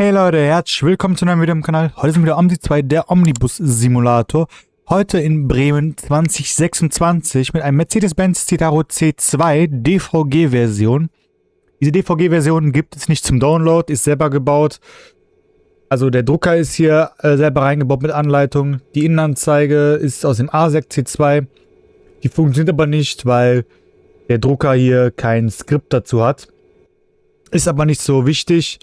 Hey Leute, herzlich willkommen zu einem Video im Kanal. Heute sind wir wieder Omsi 2, der Omnibus Simulator. Heute in Bremen 2026 mit einem Mercedes-Benz Citaro C2 DVG-Version. Diese DVG-Version gibt es nicht zum Download, ist selber gebaut. Also der Drucker ist hier selber reingebaut mit Anleitung. Die Innenanzeige ist aus dem ASEC C2. Die funktioniert aber nicht, weil der Drucker hier kein Skript dazu hat. Ist aber nicht so wichtig.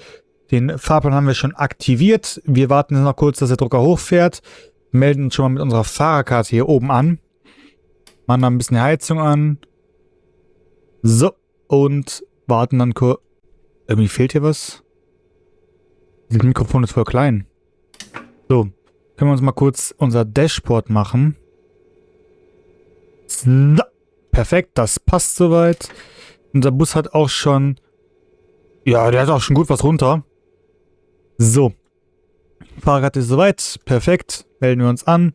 Den Fahrplan haben wir schon aktiviert. Wir warten jetzt noch kurz, dass der Drucker hochfährt. Melden uns schon mal mit unserer Fahrerkarte hier oben an. Machen dann ein bisschen die Heizung an. So, und warten dann kurz. Irgendwie fehlt hier was. Das Mikrofon ist voll klein. So, können wir uns mal kurz unser Dashboard machen. So, perfekt, das passt soweit. Unser Bus hat auch schon... Ja, der hat auch schon gut was runter. So. Fahrrad ist soweit. Perfekt. Melden wir uns an.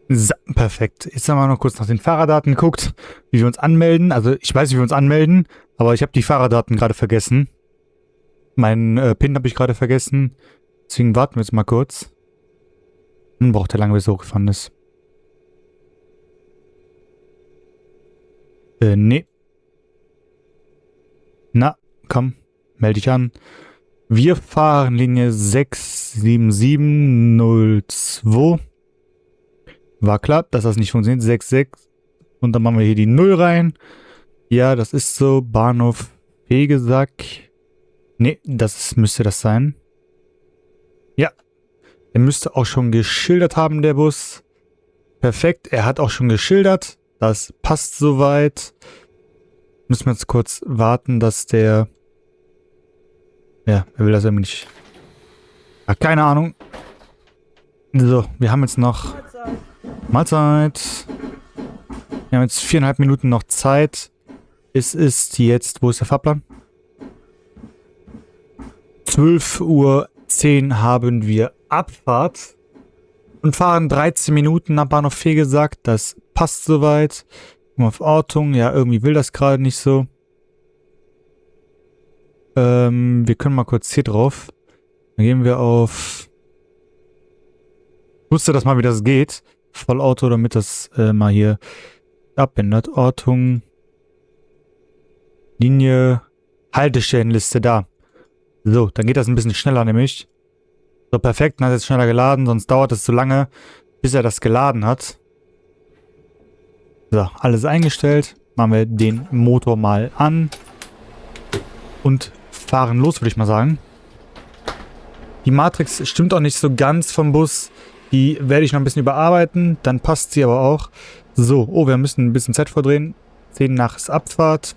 So, perfekt. Jetzt haben wir noch kurz nach den Fahrerdaten geguckt, wie wir uns anmelden. Also ich weiß, wie wir uns anmelden, aber ich habe die Fahrerdaten gerade vergessen. Meinen PIN habe ich gerade vergessen. Deswegen warten wir jetzt mal kurz. Braucht der lange, bis er hochgefahren ist. Nee. Na, komm, melde dich an. Wir fahren Linie 67702. War klar, dass das nicht funktioniert. 66. Und dann machen wir hier die 0 rein. Ja, das ist so. Bahnhof Fegesack. Ne, das müsste das sein. Ja. Er müsste auch schon geschildert haben, der Bus. Perfekt, er hat auch schon geschildert. Das passt soweit. Müssen wir jetzt kurz warten, dass der... Ja, er will das irgendwie nicht... Ja, keine Ahnung. So, wir haben jetzt noch... Mahlzeit. Wir haben jetzt 4,5 Minuten noch Zeit. Es ist jetzt... Wo ist der Fahrplan? 12:10 Uhr haben wir Abfahrt. Und fahren 13 Minuten nach Bahnhof Fegesack. Das passt soweit. Auf Ortung. Ja, irgendwie will das gerade nicht so. Wir können mal kurz hier drauf. Dann gehen wir auf... Ich wusste das mal, wie das geht. Vollauto, damit das mal hier abändert. Ortung. Linie. Haltestellenliste da. So, dann geht das ein bisschen schneller nämlich. So, perfekt. Dann hat er jetzt schneller geladen. Sonst dauert es zu lange, bis er das geladen hat. So, alles eingestellt. Machen wir den Motor mal an. Und fahren los, würde ich mal sagen. Die Matrix stimmt auch nicht so ganz vom Bus. Die werde ich noch ein bisschen überarbeiten. Dann passt sie aber auch. So, oh, wir müssen ein bisschen Zeit vordrehen. 10 nach ist Abfahrt.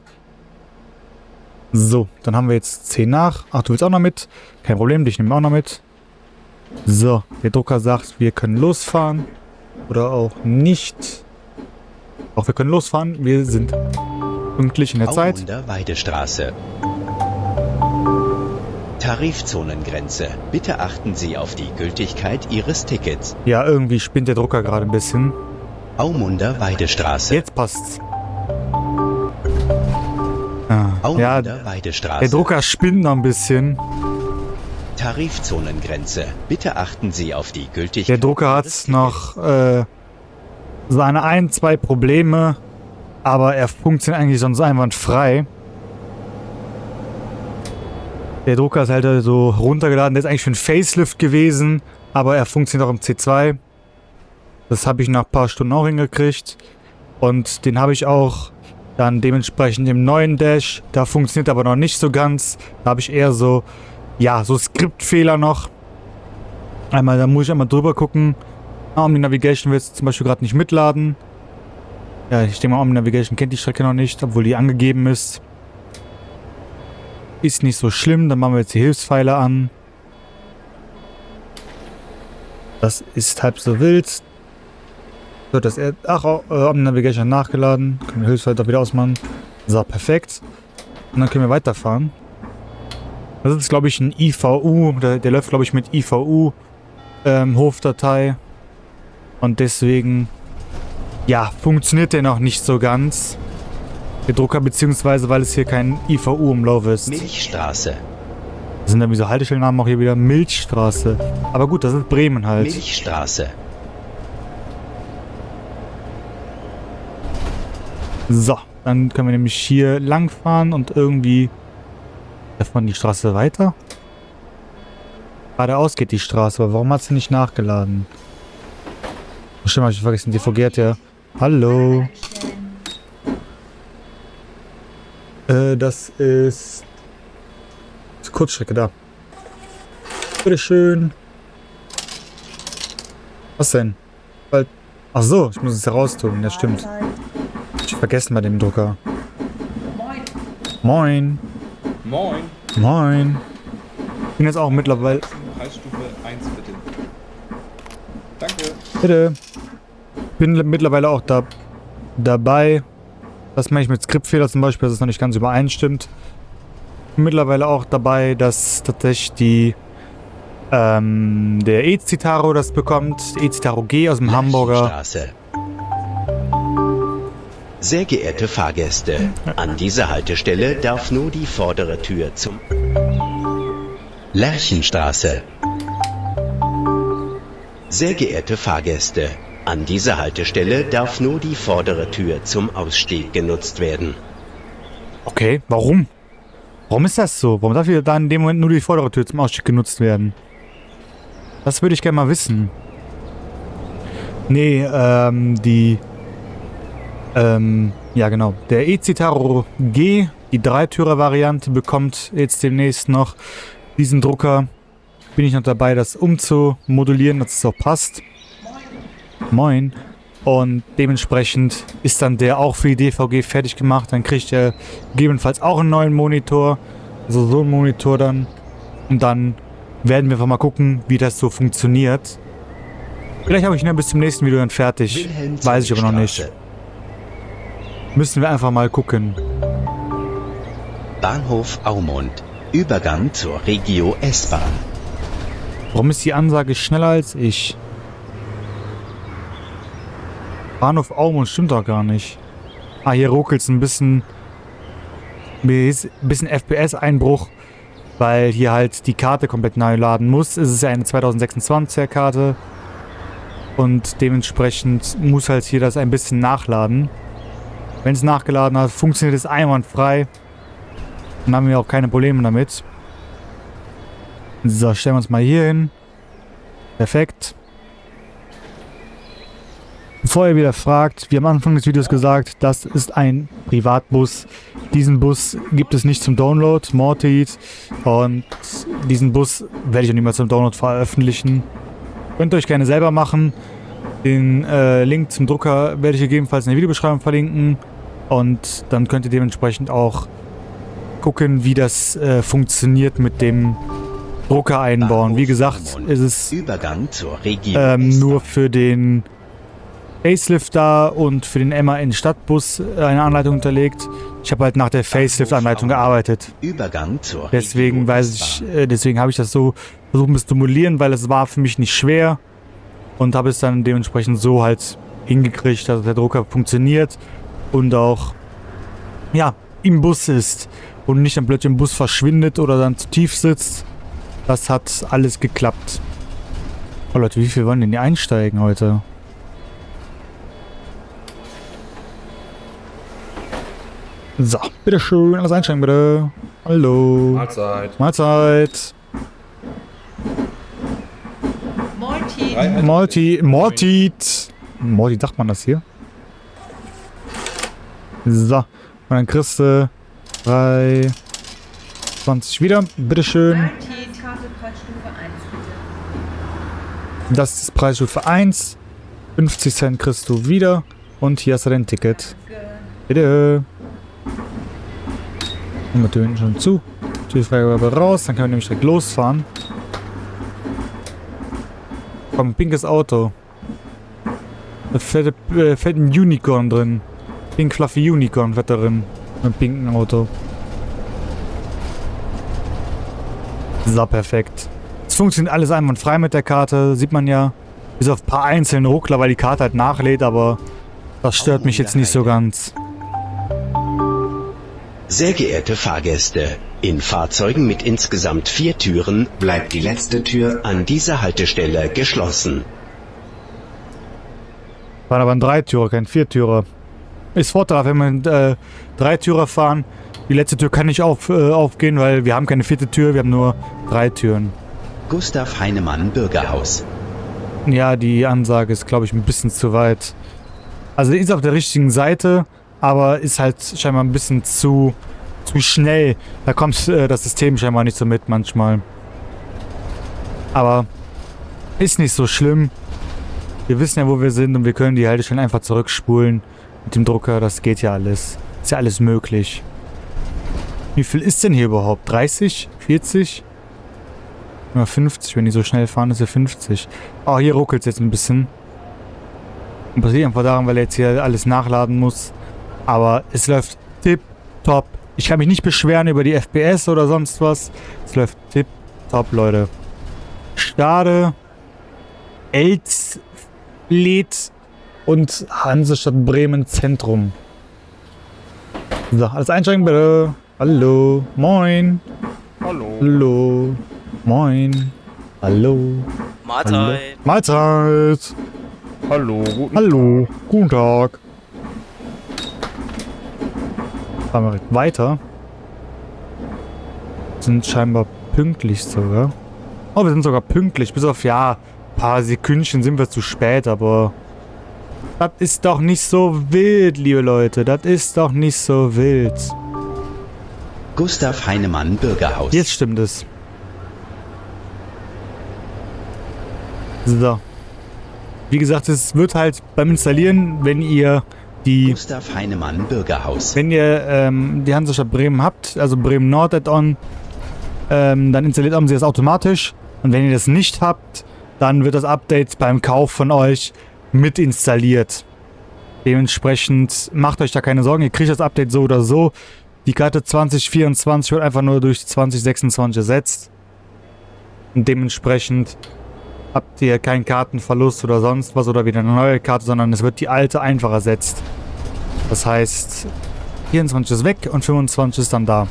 So, dann haben wir jetzt 10 nach. Ach, du willst auch noch mit? Kein Problem, dich nehme auch noch mit. So, der Drucker sagt, wir können losfahren. Oder auch nicht. Auch wir können losfahren. Wir sind pünktlich in der Zeit. Aumünder Weidestraße. Tarifzonengrenze. Bitte achten Sie auf die Gültigkeit Ihres Tickets. Ja, irgendwie spinnt der Drucker gerade ein bisschen. Aumünder Weidestraße. Jetzt passt's. Aumünder Ja, Weidestraße. der Drucker spinnt noch ein bisschen. Tarifzonengrenze. Bitte achten Sie auf die Gültigkeit. Der Drucker hat noch seine 2 Probleme, aber er funktioniert eigentlich sonst einwandfrei. Der Drucker ist halt so runtergeladen, der ist eigentlich für ein Facelift gewesen, aber er funktioniert auch im C2. Das habe ich nach ein paar Stunden auch hingekriegt. Und den habe ich auch dann dementsprechend im neuen Dash. Da funktioniert aber noch nicht so ganz. Da habe ich eher so, ja, so Skriptfehler noch. Da muss ich einmal drüber gucken. Omni Navigation will jetzt zum Beispiel gerade nicht mitladen. Ja, ich denke mal, Omni Navigation kennt die Strecke noch nicht, obwohl die angegeben ist. Ist nicht so schlimm, dann machen wir jetzt die Hilfspfeile an. Das ist halb so wild. So, das Omni Navigation nachgeladen. Können wir Hilfspfeile doch wieder ausmachen. So, perfekt. Und dann können wir weiterfahren. Das ist, glaube ich, ein IVU. Der läuft, glaube ich, mit IVU Hofdatei. Und deswegen, ja, funktioniert der noch nicht so ganz. Der Drucker, beziehungsweise weil es hier kein IVU-Umlauf ist. Milchstraße. Sind da wie so Haltestellnamen auch hier wieder? Milchstraße. Aber gut, das ist Bremen halt. Milchstraße. So, dann können wir nämlich hier lang fahren und irgendwie... Läuft man die Straße weiter? Geradeaus geht die Straße, aber warum hat sie nicht nachgeladen? Oh, stimmt, hab ich vergessen, die vergeht ja. Hallo. Das ist Kurzstrecke da. Bitteschön. Was denn? Ach so, ich muss es heraustun. Ja, stimmt. Ich hab vergessen bei dem Drucker. Moin. Moin. Moin. Ich bin jetzt auch mittlerweile... Preisstufe 1 bitte. Danke. Bitte. Bin mittlerweile auch dabei. Das meine ich mit Skriptfehler zum Beispiel, dass es noch nicht ganz übereinstimmt. Bin mittlerweile auch dabei, dass tatsächlich der E-Citaro das bekommt. E-Citaro G aus dem Hamburger. Straße. Sehr geehrte Fahrgäste, an dieser Haltestelle darf nur die vordere Tür zum Lerchenstraße. Sehr geehrte Fahrgäste, an dieser Haltestelle darf nur die vordere Tür zum Ausstieg genutzt werden. Okay, warum? Warum ist das so? Warum darf hier da in dem Moment nur die vordere Tür zum Ausstieg genutzt werden? Das würde ich gerne mal wissen. Nee, ja genau. Der E-Citaro G, die Dreitürer-Variante, bekommt jetzt demnächst noch diesen Drucker. Bin ich noch dabei, das umzumodulieren, dass es auch passt. Moin. Und dementsprechend ist dann der auch für die DVG fertig gemacht. Dann kriegt er gegebenenfalls auch einen neuen Monitor. Also so einen Monitor dann. Und dann werden wir einfach mal gucken, wie das so funktioniert. Vielleicht habe ich ihn ja bis zum nächsten Video dann fertig. Weiß ich aber noch nicht. Müssen wir einfach mal gucken. Bahnhof Aumund. Übergang zur Regio S-Bahn. Warum ist die Ansage schneller als ich? Bahnhof Aumund stimmt doch gar nicht. Ah, hier ruckelt es ein bisschen. Mir ist ein bisschen FPS-Einbruch, weil hier halt die Karte komplett neu laden muss. Es ist ja eine 2026er Karte. Und dementsprechend muss halt hier das ein bisschen nachladen. Wenn es nachgeladen hat, funktioniert es einwandfrei. Dann haben wir auch keine Probleme damit. So, stellen wir uns mal hier hin. Perfekt. Bevor ihr wieder fragt, wie am Anfang des Videos gesagt, das ist ein Privatbus. Diesen Bus gibt es nicht zum Download, Mortit. Und diesen Bus werde ich auch nicht mehr zum Download veröffentlichen. Könnt ihr euch gerne selber machen. Den Link zum Drucker werde ich gegebenenfalls in der Videobeschreibung verlinken. Und dann könnt ihr dementsprechend auch gucken, wie das funktioniert mit dem Drucker einbauen. Wie gesagt, ist es Übergang zur Regio nur für den Facelift da und für den MAN Stadtbus eine Anleitung unterlegt. Ich habe halt nach der Facelift-Anleitung gearbeitet. Übergang zur Deswegen deswegen habe ich das so versucht zu simulieren, weil es war für mich nicht schwer und habe es dann dementsprechend so halt hingekriegt, dass der Drucker funktioniert und auch ja im Bus ist und nicht dann plötzlich im Bus verschwindet oder dann zu tief sitzt. Das hat alles geklappt. Oh Leute, wie viel wollen denn die einsteigen heute? So, bitteschön, alles einsteigen bitte. Hallo. Mahlzeit. Mahlzeit. Mortit. Mortit sagt man das hier? So, und dann kriegst du 3,20 wieder. Bitteschön. Das ist Preisstufe 1. 50 Cent kriegst du wieder. Und hier hast du dein Ticket. Bitte. Und wir tönen schon zu. Türfreigabe raus. Dann können wir nämlich direkt losfahren. Komm, pinkes Auto. Da fährt ein Unicorn drin. Pink Fluffy Unicorn fährt da drin. Mit einem pinken Auto. So, perfekt. Es funktioniert alles einwandfrei mit der Karte. Sieht man ja. Bis auf ein paar einzelne Ruckler, weil die Karte halt nachlädt, aber das stört mich jetzt nicht so ganz. Sehr geehrte Fahrgäste, in Fahrzeugen mit insgesamt 4 Türen bleibt die letzte Tür an dieser Haltestelle geschlossen. War aber ein Dreitürer, kein Viertürer. Ist vorteilhaft, wenn wir einen Dreitürer fahren. Die letzte Tür kann nicht aufgehen, weil wir haben keine 4. Tür, wir haben nur 3 Türen. Gustav Heinemann Bürgerhaus. Ja, die Ansage ist, glaube ich, ein bisschen zu weit. Also die ist auf der richtigen Seite, aber ist halt scheinbar ein bisschen zu schnell. Da kommt das System scheinbar nicht so mit manchmal. Aber ist nicht so schlimm. Wir wissen ja, wo wir sind und wir können die Haltestellen einfach zurückspulen mit dem Drucker. Das geht ja alles. Ist ja alles möglich. Wie viel ist denn hier überhaupt? 30? 40? Oder 50, wenn die so schnell fahren, ist ja 50. Oh, hier ruckelt es jetzt ein bisschen. Und passiert einfach daran, weil er jetzt hier alles nachladen muss. Aber es läuft tipptopp. Ich kann mich nicht beschweren über die FPS oder sonst was. Es läuft tipptopp, Leute. Stade, Elsfleth und Hansestadt Bremen Zentrum. So, alles einsteigen bitte. Hallo, moin. Hallo. Hallo, moin. Hallo. Mahlzeit. Mahlzeit. Hallo. Guten Hallo, guten Tag. Fahren wir direkt weiter. Sind scheinbar pünktlich sogar. Oh, wir sind sogar pünktlich. Bis auf, ja, ein paar Sekündchen sind wir zu spät, aber das ist doch nicht so wild, liebe Leute. Das ist doch nicht so wild. Gustav Heinemann Bürgerhaus. Jetzt stimmt es. So. Wie gesagt, es wird halt beim Installieren, wenn ihr die Gustav Heinemann Bürgerhaus. Wenn ihr die Hansestadt Bremen habt, also Bremen Nord Add-on, dann installiert sie das automatisch. Und wenn ihr das nicht habt, dann wird das Update beim Kauf von euch mit installiert. Dementsprechend macht euch da keine Sorgen, ihr kriegt das Update so oder so. Die Karte 2024 wird einfach nur durch 2026 ersetzt. Und dementsprechend habt ihr keinen Kartenverlust oder sonst was oder wieder eine neue Karte, sondern es wird die alte einfach ersetzt. Das heißt, 24 ist weg und 25 ist dann da.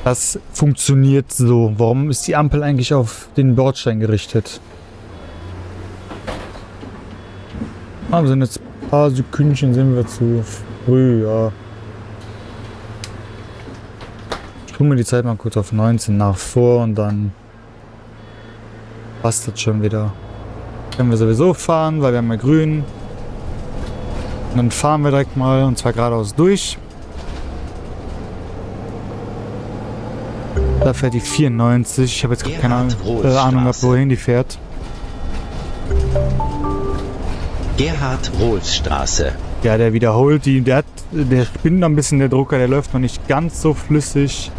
Das funktioniert so. Warum ist die Ampel eigentlich auf den Bordstein gerichtet? Ah, wir sind jetzt ein paar Sekündchen, sind wir zu früh, ja. Ich tue mir die Zeit mal kurz auf 19 nach vor und dann passt das schon wieder. Können wir sowieso fahren, weil wir haben ja grün. Und dann fahren wir direkt mal, und zwar geradeaus durch. Da fährt die 94. Ich habe jetzt keine Ahnung, wohin die fährt. Gerhard-Rohls-Straße. Ja, der wiederholt die. Der spinnt noch ein bisschen, der Drucker. Der läuft noch nicht ganz so flüssig.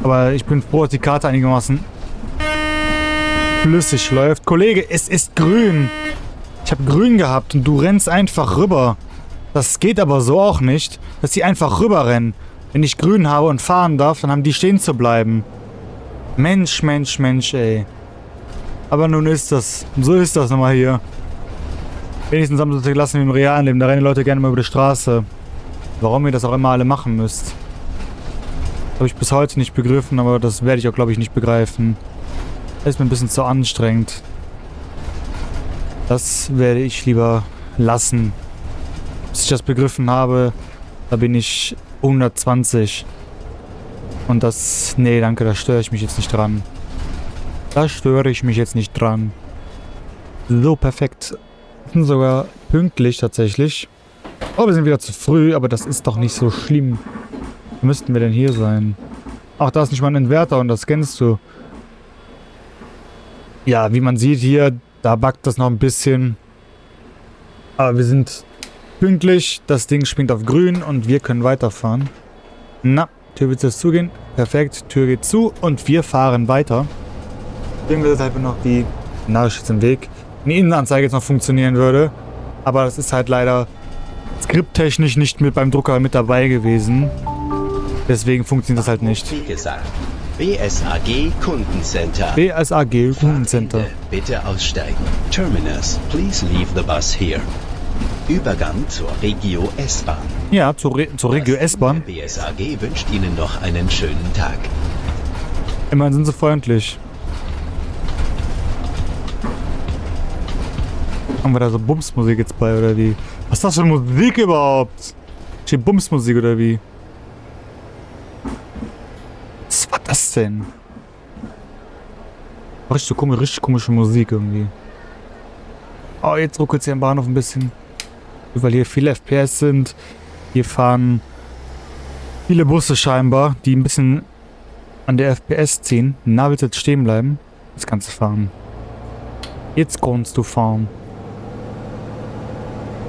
Aber ich bin froh, dass die Karte einigermaßen flüssig läuft. Kollege, es ist grün. Ich habe grün gehabt und du rennst einfach rüber. Das geht aber so auch nicht, dass die einfach rüber rennen. Wenn ich grün habe und fahren darf, dann haben die stehen zu bleiben. Mensch, Mensch, Mensch, ey. Aber nun ist das. So ist das nochmal hier. Wenigstens haben sie das gelassen wie im realen Leben. Da rennen die Leute gerne mal über die Straße. Warum ihr das auch immer alle machen müsst. Habe ich bis heute nicht begriffen, aber das werde ich auch, glaube ich, nicht begreifen. Das ist mir ein bisschen zu anstrengend. Das werde ich lieber lassen. Bis ich das begriffen habe, da bin ich 120. Und das... Nee, danke, da störe ich mich jetzt nicht dran. Da störe ich mich jetzt nicht dran. So, perfekt. Wir sind sogar pünktlich tatsächlich. Oh, wir sind wieder zu früh, aber das ist doch nicht so schlimm. Wo müssten wir denn hier sein? Ach, da ist nicht mal ein Inverter und das kennst du. Ja, wie man sieht hier, da backt das noch ein bisschen. Aber wir sind pünktlich. Das Ding springt auf grün und wir können weiterfahren. Na, Tür wird jetzt zugehen. Perfekt, Tür geht zu und wir fahren weiter. Sehen wir deshalb noch die Nachricht im Weg. Eine Innenanzeige jetzt noch funktionieren würde. Aber das ist halt leider skripttechnisch nicht mit beim Drucker mit dabei gewesen. Deswegen funktioniert das halt nicht. Wie gesagt, BSAG Kundencenter. BSAG Kundencenter. Bitte aussteigen. Terminus, please leave the bus here. Übergang zur Regio S-Bahn. Ja, zur Regio S-Bahn. Der BSAG wünscht Ihnen noch einen schönen Tag. Immerhin sind sie freundlich. Haben wir da so Bumsmusik jetzt bei, oder wie? Was ist das für Musik überhaupt? Steht Bumsmusik, oder wie? Was war das denn? Richtig komische Musik irgendwie. Oh, jetzt ruckelt es hier im Bahnhof ein bisschen. Weil hier viele FPS sind. Hier fahren viele Busse scheinbar, die ein bisschen an der FPS ziehen. Na, willst du jetzt stehen bleiben? Jetzt kannst du fahren. Jetzt kannst du fahren.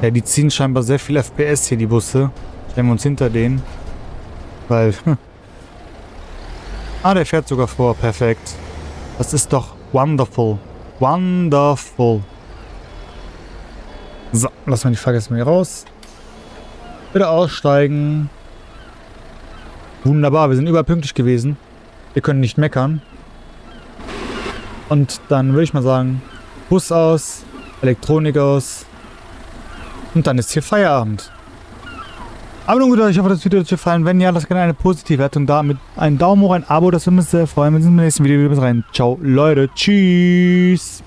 Ja, die ziehen scheinbar sehr viel FPS hier, die Busse. Stellen wir uns hinter denen. Weil... Ah, der fährt sogar vor. Perfekt. Das ist doch wonderful. Wonderful. So, lassen wir die Fahrgäste mal hier raus. Bitte aussteigen. Wunderbar, wir sind überpünktlich gewesen. Wir können nicht meckern. Und dann würde ich mal sagen, Bus aus, Elektronik aus. Und dann ist hier Feierabend. Aber nun gut, ich hoffe, das Video hat euch gefallen. Wenn ja, lasst gerne eine positive Wertung da. Mit einem Daumen hoch, ein Abo, das würde mich sehr freuen. Wir sehen uns im nächsten Video wieder rein. Ciao, Leute. Tschüss.